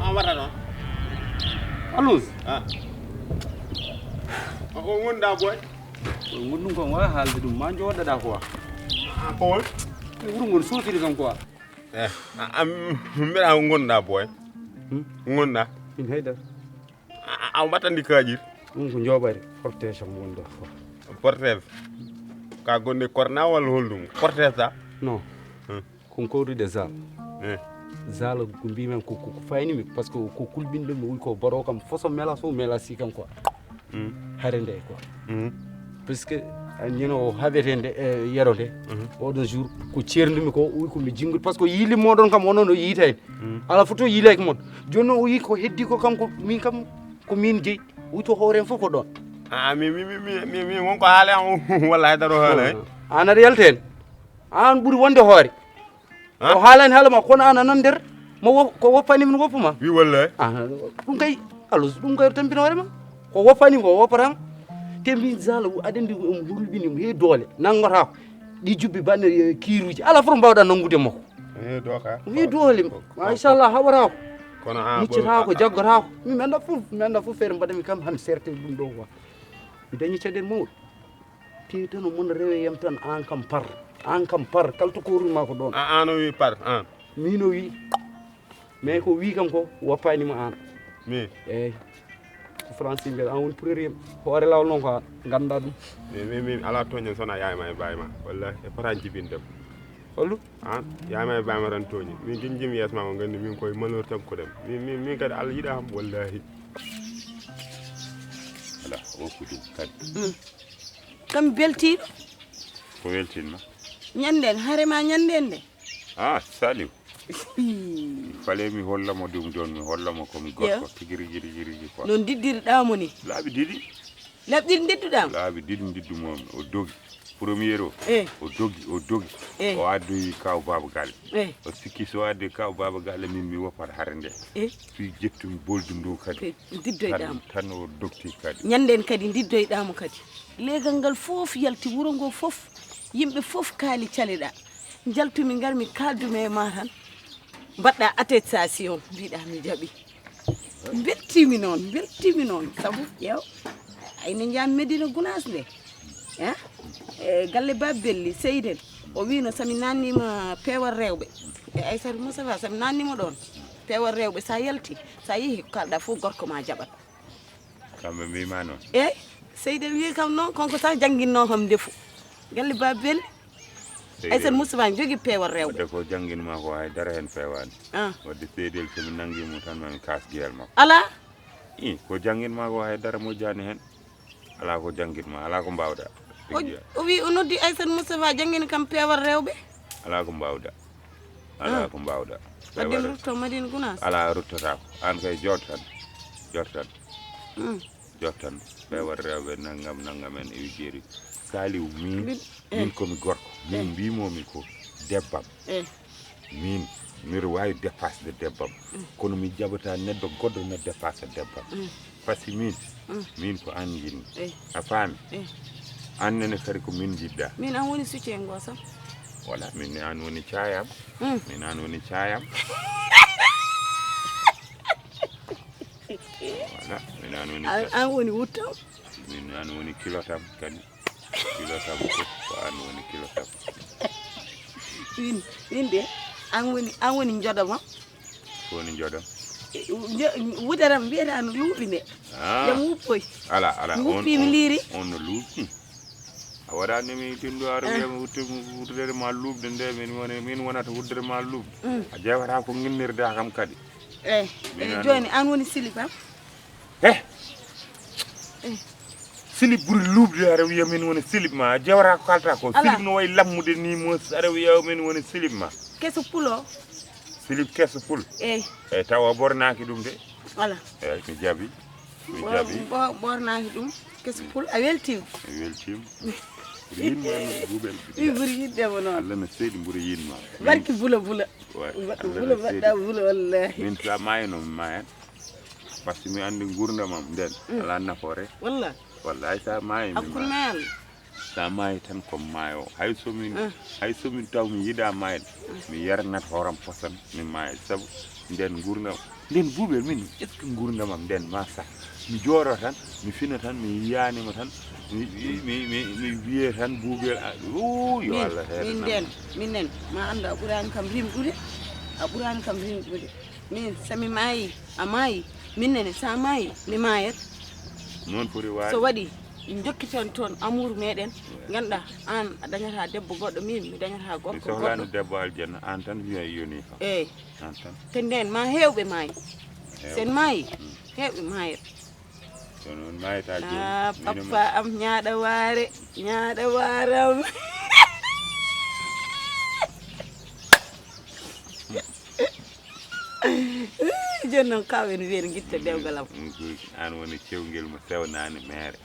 Amata non. Alus. Ko ngonda boy. Ngundum ko wa halde dum ma joddada quoi. Paul. Wuro ngon sofiri kam quoi. Mbira ngonda boy. Ngonda. In hayda. Aw batandi kajir. Ko njobare protection wonda quoi. Portef. Ka gonde corna wal holdum. Portef ta? Non. Concours de zal. Zal ko mbimem ko fayni mi parce que ko kulbinde mi ko baro kam foso mela so mela si kam quoi. Harende quoi. Parce que ñeno habetende yeronde oɗon jour ko cerdumi ko uyi ko mi jingol parce que yili modon kam onon o yitay ala foto yilek mon joni o yi ko heddi ko kanko min kam ko min jeyi uyi to hoore fof ko ɗon mi wonko haale am wallahi daro haala an aɗa yalten an ɓuuri wonde hoore o haalani haala ma kono an anan nder ko woppani min woppuma wi wallahi ɗum kay alus ɗum kay tampina hoore ma ko woppani ko woppatama te min zala aɗandi hulɓini mo heewi doole nanngota ko ɗi jubbi banne kiiruji ala fof mbawɗa nanngude makko heewi doole machallah haɓata ko kono muccata ko jaggota ko mi anda fof feere mbaɗami kam han serte ɗum ɗo quoi mi dañi caɗele mawɗe te tan o mon rewe yam tan an kam par kala to koruma ko ɗon an o wi par an min o wi mais ko wi kam ko woppanima an mi eyyi France mbiyata an woni premier hoore lawol noon ko ganda ɗum min ala toñen sona yayma e bayma wallahi e patan jibindem hollu an yayma e bayma tan toñi min jinjimi yesma ko gandi min koye malheur tan ko ɗem min kadi Allah yiɗa ham wallahi ala wokku ɗum kadi kam beltiɗo ko weltinma ñanden harema ñanden nde Saliou fale mi hollamo ɗum don mi hollamo komi gorko tigi rigi quoi non diddiriɗamo ni laaɓi ɗiɗi labɗiri didduɗamo laaɓi ɗiɗi diddumomi o dogi premier o dogi o addoyi kaw baba galle o sikki so adde kaw baba galle min mi woppata hare nde fi jettumi boldu ndu kadi diddoyɗamo tan o dogti kadi ñanden kadi diddoyɗamo kadi legal ngal fof yalti wuro ngo fof yimɓe fof kaali caleɗa jaltumi garmi kaldume e ma tan mbaɗɗa attestation mbiɗa mi jaaɓi beltimi noon sabu ƴeew ayne jam Medina Gounass nde e galle Babelli Seydel o wino sami nannima peewal rewɓe e Aissata Moustapha sami nannima ɗon peewal rewɓe sa yalti sa yeehi kalɗa fof gorko ma jaɓat kamɓe mbima noon eyyi Seydel wi kam noon konko sa jangguinno kam ndefu galle Babelli Aissata Moustapha ne jogui peewal rewɓe wadde ko jangguinma ko haydara hen fewani wadde Seydel somi nanguimo tan mami kas gueyal makko ala ko jangguinma ko haydara moƴƴani hen ala ko jangguinma ala ko mbawɗa o wi o noddi Aissata Moustapha jangguini kam peewal rewɓe ala ko mbawɗa ala ko mbawɗa wadde rutto Medina Gounass ala ruttotako an kay jottan peewal rewɓe naggam en e jeeri Saliou min komi gorko min mbimomi ko debbam min miɗo wawi dépassede debbam kono mi jaɓata neɗɗo goɗɗo no dépasse debbam par ce que min ko an jinmi a faami annene kadi ko min jiɗɗa min an woni soutien go sam voilà min an woni cayam min an woni cayam voilà min an woni an woni wuttam min an woni kilotam kadi kilotam fof ko an woni kilotam min de an woni jodoma ko woni jodom wudaram mbiyata no luuɓi nde jam wuppoy ala wuppimi liiri on no luuɓi a waɗanimi tindu ara wiyama wuddere ma luuɓde nde min wonata wuddere ma luuɓde a ƴewata ko guinnirda kam kadi eyyi joni an woni Silip am Silip ɓuuri luuɓde aɗa wiya min woni Silip ma a ƴewata ko kalta ko Silip no wayi lammude ni mo aɗa wiya min woni Silip ma keso pulo Silip keso pul eyyi taw a ɓornaki ɗum de voilà eyyi mi jaaɓi ɓornaki ɗum keso pul a weltima yinma buuɓel mi ɓuuri yiddemo noon Allah no seydi ɓuuri yinma barki bula bula mbaɗɗa bula wallahi min sa mayino mi mayan par ce que mi andi gurdamam nden ala nafoore wallahi wallahi sa mayi hakkude mayal sa maayi tan ko maayo hay somin taw mi yiɗa maayde mi yarnat horam posan mi maaya sabu nden gurdam nden buuɓel min est ce que gurdamam nden ma sa mi jooro tan mi fina tan mi yiyanima tan mi wiye tan buuɓel yo Allah heere min nen ma anda a ɓurani kam rimɗude min sami maayi a maayi min nene sa maayi mi maayat noon foti waade so waɗi jokkiton toon amour meɗen ganduɗa an a dañata debbo goɗɗo min mi dañata gorko goɗɗo sohlani debbo aljanna an tan wiya yoni kam eyyi an tan te nden ma hewɓe maayi sen maayi hewɓe maayat so noon maayata joni papa am ñaaɗa waaram joni noon kawen wiyen guitta dewgal am an woni cewgel mo sewnani mere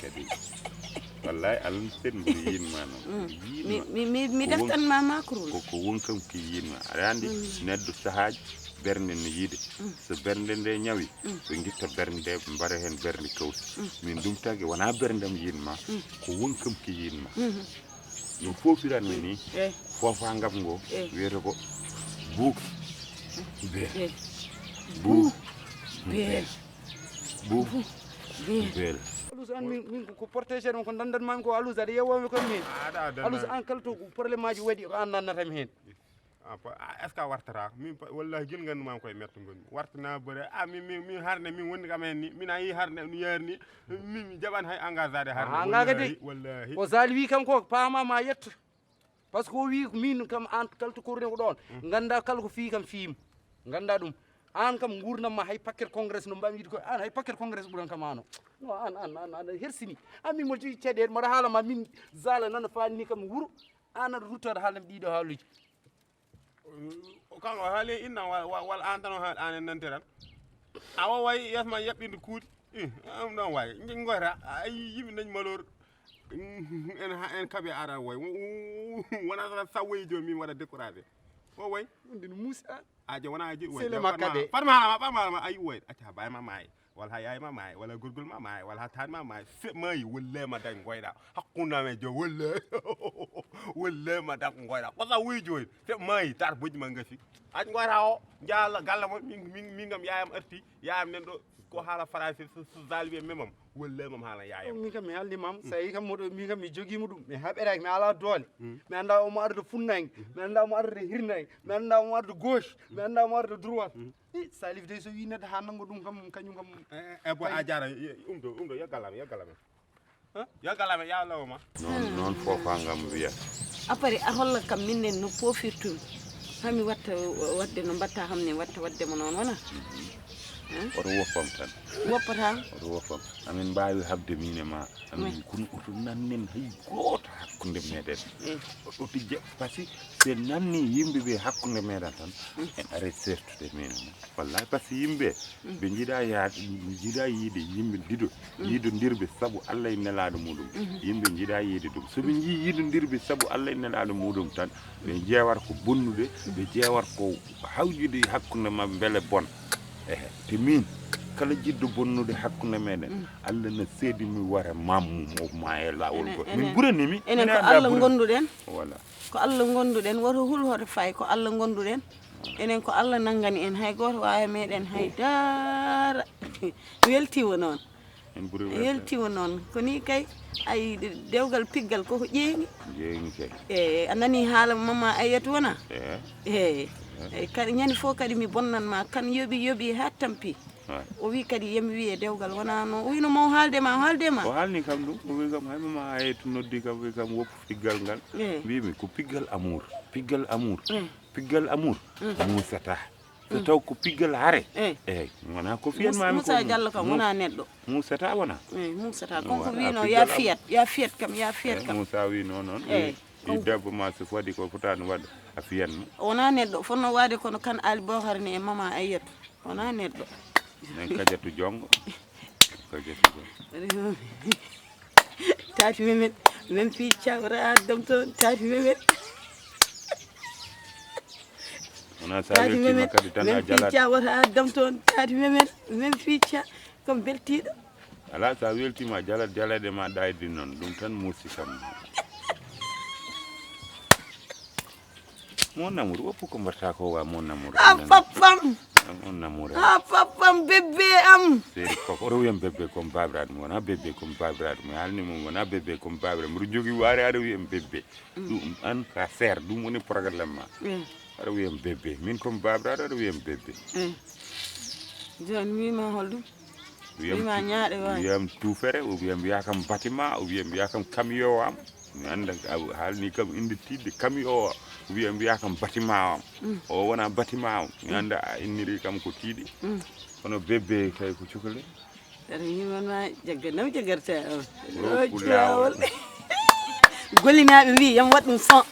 kadi wallahi Allah sen mbo yinma noon mi deftanma makrul ko wonkam ki yinma aɗa andi neddo sahaji bernde no yiide so bernde nde ñawi ɓe guitta bernde nde ɓe mbara hen bernde kawsi min ɗum tagi wona berndam yinma ko wonkam ki yinma no fofiranmi ni fofangam ngo wiyete ko buuk beel buuk beel buuk beel alus an min ko protéger ko dandanmami ko alus aɗa yewomi kon min alus an kala to probléme aji waɗi ko an nannatami hen est ce que wartata min wallahi gil gandumama koye metto gonmi wartana bare min harde min woni kam hen ni min a yi harde no yarni min jaɓani hay engagade harde wallahi ko sali wi kam ko paamama yetto par ce que o wi min kam an kalto korne ko ɗon ganda kala ko fi kam fiima ganda ɗum an kam gurdamma hay paquet congrès no mbami wiide ko an hay paquet congrès ɓuuran kam ano no an hersini an min mo jogi caɗele mbaɗa haalama min zala nana fanni kam wuuro an aɗa ruttade haalami ɗiɗo haaluji kanko haali inna walla an tan o haali an en nantiran awa way yesma yaɓɓinde kuuɗi ɗum ɗon wawi goyta a yimɓe dañi malor en kaaɓe ara way wona sota sawoyi joni min waɗa découragé o way ɗum no muusi an aje wona ji fatma ayi woy acca bayma maayi walla ha yayma maayi walla gorgol ma maayi walla ha tanma maayi maayi wollema dañ goyɗa hakkundame jo wollema dañ goyɗa kosa wuyi joni maayi tata bojji ma gafi aji goyta o jaala galla mo min kam yayam arti yayam nen ɗo ko haala français so zaliɓe memam wollemam haala yayam min kam mi haldimam so yi kam moɗo min kam mi joguima ɗum mi haɓeraki mi ala doole mi anda omo arde funnangue mi anda omo arde hirnangue mi anda omo arde gauche mi anda omo arde droite salif de so wi neddo ha nanggo ɗum kam kañum kam e bo a jara ɗo yaggalame ya lawma noon fofangam wiya après a holla kam minnen no pofirtumi hami watta wadde no mbatta hamne watta waddemo noon wona oto woppam tan woppata oto woppam amin mbawi habde min e ma amin kono oto nannen hay goto hakkude meɗen oto je par ce que se nanni yimɓeɓe hakkude meɗen tan en arrête sertude min wallahi par ce que yimɓe ɓe jiiɗa yaade jiiɗa yiide yimɓe yiidodirɓe saabu Allah e nelaɗo muɗum yimɓe jiiɗa yiide ɗum soɓe jii yiidodirɓe saabu Allah e nelaɗo muɗum tan ɓe ƴewata ko bonnude ɓe ƴewata ko hawjude hakkude mabɓe beele bon te min kala jiɗɗo bonnude hakkude meɗen Allah ne seedi mi wara mammu ma e lawol go min ɓuranimi enen ko Allah gonduɗen voilà ko Allah gonduɗen woto hul hoto fay ko Allah gonduɗen enen ko Allah nangani en hay goto wawi meɗen haydara weltima noon weltima noon koni kay ay dewgal piggal koko ƴeeŋi kay a nani haala mama Ayyatu wona kadi ñande fof kadi mi bonnanma kan yoɓi ha tampi o wi kadi yemi wiye dewgal wona no o wino mo haaldema o haalni kam ɗum o wi kam hay mama Ayyatu noddi kam wi kam woppu piggal ngal mbimi ko piggal amour piggal amour musata so taw ko piggal haare eyyi wona ko fiyanmami Moussa Diallo kam wona neɗɗo musata wona musata konko wino ya fiyat kam Moussa wino noon i debbo ma so waɗi ko fotani waɗa a fiyanma wona neɗɗo fonno wade kono kan Ali Bohar ni e mama Ayyatu wona neɗɗo en kadiatu jongo tati memen men fi cawra dom toon tati memen wona sa weltima kadi tan a jalat cawata dom toon tati memen men fi ca comme beltiɗo ala sa weltima jalade ma ɗaydi noon ɗum tan muusi kam mon namour woppu ko mbatta ko wa mon namour papam mon namour papam bébé am seri koko oɗo wiyam bébé comme babiraɗo mo wona bébé comme babiraɗo mi haalnimo wona bébé comme babiraɗo mbiɗo jogui waare aɗa wiyam bébé ɗum an ka sere ɗum woni probléme ma aɗa wiyam bébé min comme babiraɗo aɗa wiyam bébé joni wima holɗum wima ñaaɗe wawi wiyam tuufere o wiyam wiya kam bâtiment o wiyam wiya kam camion am mi anda haalni kam inde tidde camion o wiyam wiya kam bâtiment am o wona bâtiment am mi anda a inniri kam ko tiiɗi kono bébé kay ko cukale aɗa yimanma jagga naw jagarta Roppu lawol. gollinaɓe mbi yam waɗ ɗum son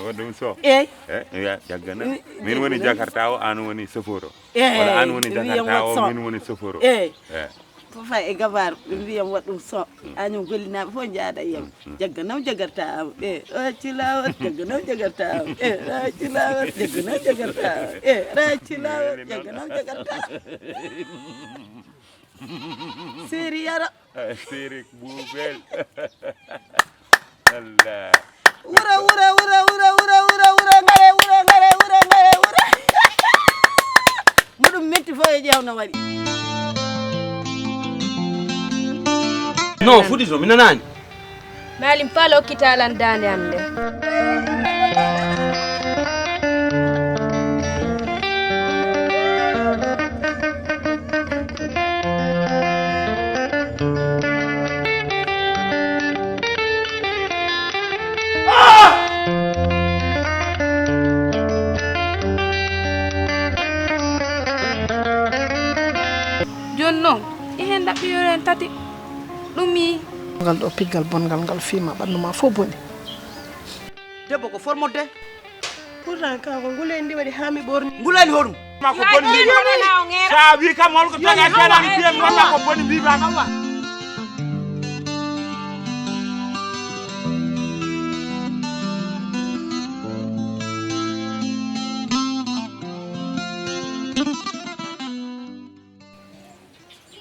waɗum so eyyi ya jaggana min woni jakarta o an woni chauffeur o Eyyi, walla an woni ɓe mbi yam jakarta wat o son. min woni chauffeur o eyyi Eh. fofa e gabar ɓe mbiyam waɗ ɗum son añum gollinaɓe fof jaada yam jagga naw jagarta am racci lawol jagga naw jagarta am racci lawol jagga naw jagarta am racci lawol jagga naw jagarta séri yara Sirik bubel. Allah. wura ngare muɗum metti fo e ƴewno waɗi non fuɗi to mi nanani Malim Fall hokkitalan dande am nde joni noon e hen ɗaɓɓiyoren tati ɗum yi ngal ɗo piggal bongal ngal fiima ɓandu ma fof boni debbo ko formodde pourtant kanko ngule ndi waɗi ha mi ɓorni ngulani hoɗum ma ko boni sa wi kam holko taga keɗani fiyam walla ko boni mbima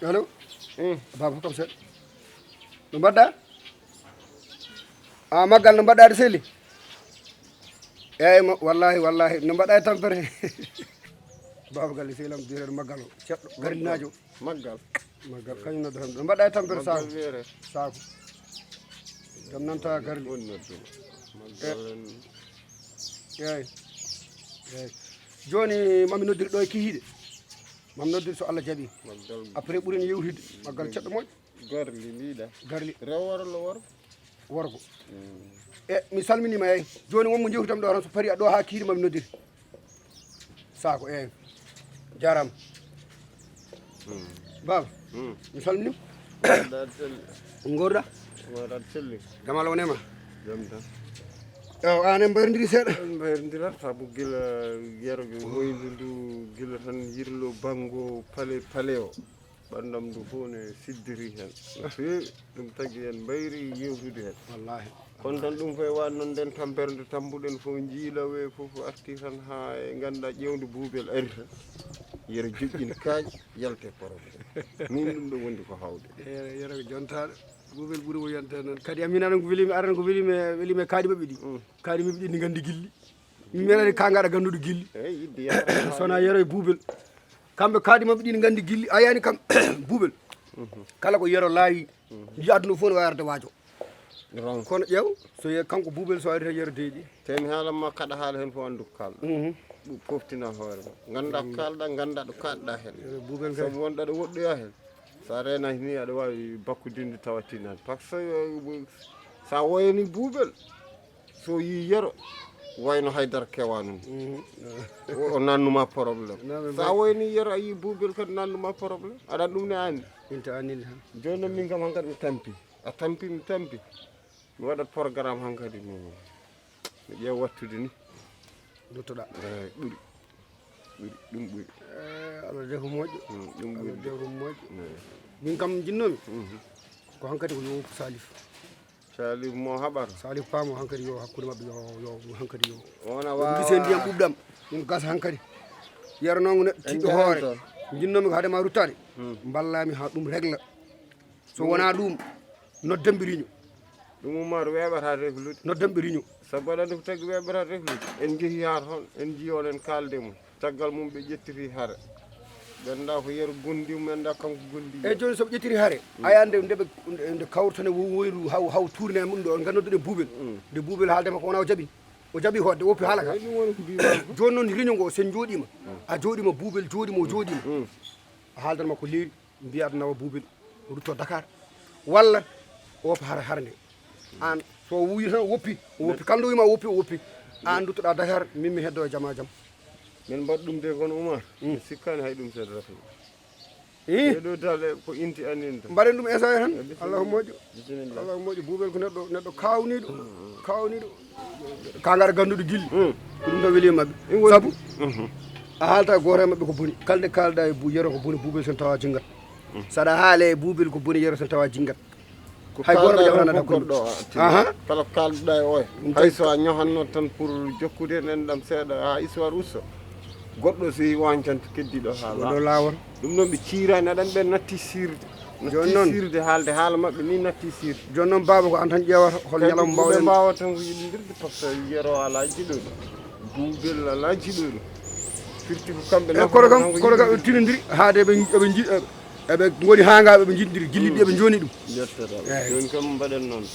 allo baba kam seeɗa no mbaɗɗa a maggal no mbaɗɗa de sehli eyyi wallahi no mbaɗɗa e tampere baba galle sehlam direɗo maggal o ceɗɗo gardinajo maggal kañum nodda tan no mbaɗɗa e tampere saako jam nanta gardi eyyi joni mami noddiri ɗo e kihiɗe mami noddiri so Allah jaaɓi après ɓuuren yewtide maggal ceɗɗo moƴƴo garli mbiɗa garli reworo lo worgo e mi salminima eyyi joni wonmo jewtutam ɗo tan so paari ɗo ha kihiɗe mami noddiri saako eyyi jarama baba mi salminima ɗaɗa selli gorɗa waɗat selli jamal wonema jam tan ew an en mbayrodiri seeɗa mbayrondirat saabu gila yeroɓe moydu ndu gila tan yirlo banggo pale o ɓandam ndu fof ne siddiri hen no fewi ɗum tagui en mbayri yewtude hen wallahi kono tan ɗum foye wani noon nden tampere nde tambuɗen fof jiilawe fof arti tan ha e ganduɗa ƴewde buubel ari tan yero joƴƴina kaaƴ yalte probléme min ɗum ɗo wondi ko hawde yero jontaɗo buubel ɓuuri mo yonte noon kadi amin anan ko welimi arana ko welimi kaaɗi maɓɓe ɗi kaaɗi maɓɓe ɗi ndi gandi gilli mi meeɗani kangaɗa ganduɗo gilli eyyi yidde yara sowona yero e buubel kamɓe kaaɗi maɓɓe ɗi ndi gandi gilli a yani kam buubel kala ko yero laawi yi aduna fof ne wawi arde waajo kono ƴeew so kanko buubel so ari tan yero deeƴi te mi haalanma kaɗa haala hen fof andu ko kalɗa ɗum poftina hoore ma ganda ko kalɗa ganda ɗo kaɗɗa hen buubel sabu wonɗa ɗo woɗɗoya hen sa renaki ni aɗa wawi bakkudinde tawatinani par ce que sa woyani buubel so yi yero wayno haydara kewanum o nannuma probléme sa woyani yero a yi buubel kadi nannuma probléme aɗan ɗum ne anni inta annini tan joni noon min kam hankkadi mi tampi a tampi mi mi waɗat programme hankkadi mi ƴeew wattude ni duttoɗa ɓuuri ɗum ɓuuri Allah de ko moƴƴo ɗum ɓuuri de ko moƴƴo min kam jinnomi ko hankkadi ko yo salif salif mo haɓata salif paamo hankkadi yo hakkude mabɓe yo hankkadi yo wona gise ndiyam ɓuɓɗam ɗum gasa hankkadi yeranongo neɗɗo tiɗɗo hoore jinnomi ko haadema ruttade ballami ha ɗum régla so wona ɗum noddemɓe riño ɗum Oumar weeɓata reflude noddemɓe riño sabu aɗa andi ko tagi weeɓata reflude en jeehi haa toon en jiyon en kaalde mum caggal mum ɓe ƴettiri hare ɓe anda ko yeru gondi mum anda kanko gondi eyyi joni soɓe ƴettiri haare ayande nde kawrtane woyru haw tourné mum ɗo ganduɗo ɗe buubel nde buubel haaldema ko wona o jaɓi hodde woppi haala ka joni noon réunion ngo sen jooɗima a jooɗima buubel jooɗima o jooɗima a haaldanma ko leeri mbiyata nawa buubel o rutto Dakar walla o woppa hara nde an so wuyi tan o woppi kaldo wima o woppi an duttoɗa Dakar min mi heddo e jama jaam min mbaɗ ɗum de kono Oumar sikkani hay ɗum seeɗa rafet ɗeɗo dal ko inti anin tan mbaɗen ɗum essayé tan allahu moƴƴo buubel ko neɗɗo kawniɗo kangara ganduɗo gilli ko ɗum tan weeli mabɓe saabu a haalta goto e mabɓe ko boni kalde kalɗa e yero ko boni buubel sen tawa jinggat saɗa haale e buubel ko boni yero sen tawa jinggat hay goto jawanana goɗɗo kala kalduɗa e oya hay so a ñohanno tan pour jokkude en enɗam seeɗa ha histoire usto goɗɗo so yi wañcanta keddiɗo haala lawol ɗum noon ɓe ciirani aɗan ɓe natti sirde sirde haalde haala mabɓe ni natti sirde joni noon baba ko an tan ƴewata hol ñalawma mbawɗen mbawa tan ko yiɗodirde par ce que yero ala jiɗoɗo buubel ala jiɗoɗo firti ko kamɓe kono kam ɓe tinodiri haade eɓe goni hangaɓe ɓe jiɗdiri gilliɗi eɓe joni ɗum yettata joni kam mbaɗen noon